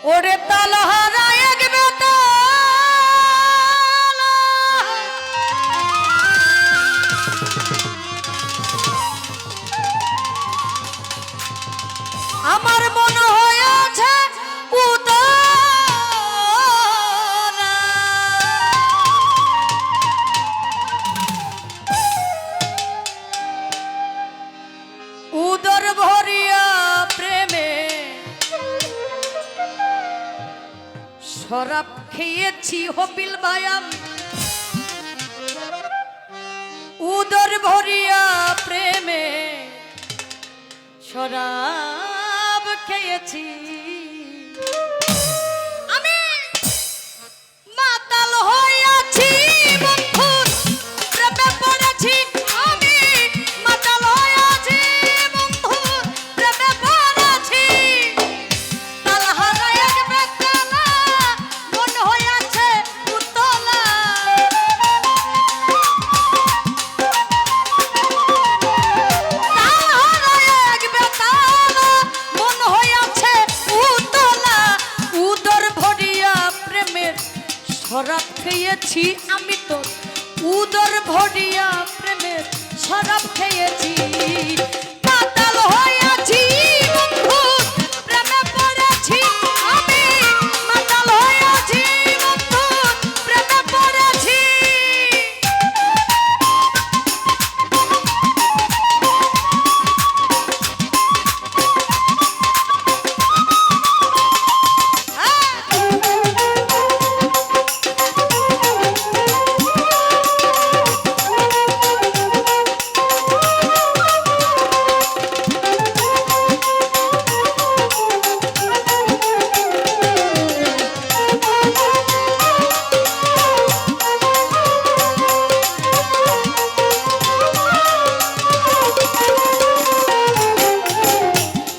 ওরে তালহারা এক বেতা আমার মনে হয়েছে উদারা উদর ভরিয়া প্রেমে শরাব খেয়েছি হবিল ভায়াম উদর ভরিয়া প্রেমে শরাব খেয়েছি আমি মাতাল হইয়াছি বন্ধুর প্রেমে পড়েছি আমি মাতাল হইয়াছি বন্ধুর প্রেমে পড়েছি তালহারা এক বেতালা মন হইয়াছে উতলা তালহারা এক বেতালা মন হইয়াছে উতলা উদর ভরিয়া প্রেমের শরাব খেয়েছি আমি তো উদর ভরিয়া প্রেমের শরাব খেয়েছি মাতাল হইয়াছি বন্ধুর প্রেমে পড়েছি আমি মাতাল হইয়াছি বন্ধুর প্রেমে পড়েছি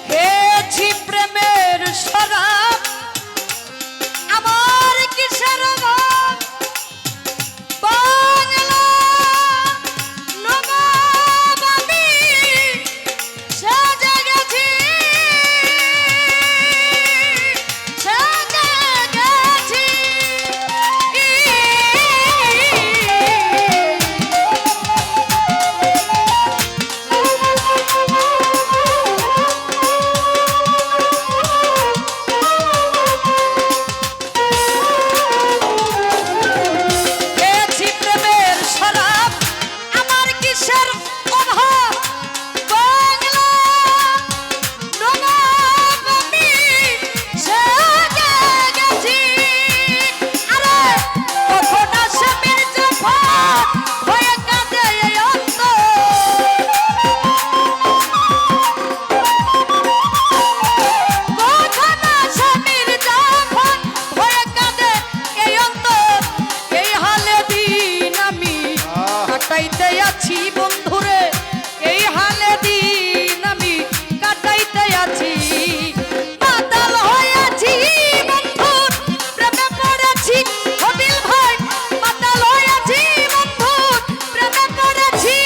খেয়েছি প্রেমের শরাব আমার কিসের অভাব বাংলা নবাব আমি সেজে গেছি সেজে গেছি খেয়েছি প্রেমের শরাব আমার কিসের অভাব বাংলা নবাব আমি সেজে গেছি আরে কখন আসে মির্জাফর হয়ে কাঁদে এই অন্তর কখন আসে মির্জাফর হয়ে কাঁদে এই অন্তর এই হালে দিন আমি কাটাইতে আছি বন্ধুরে এই হালে দিন আমি কাটাইতে আছি মাতাল হইয়াছি বন্ধুর প্রেমে পড়েছি হবিল ভাই মাতাল হইয়াছি বন্ধুর প্রেমে পড়েছি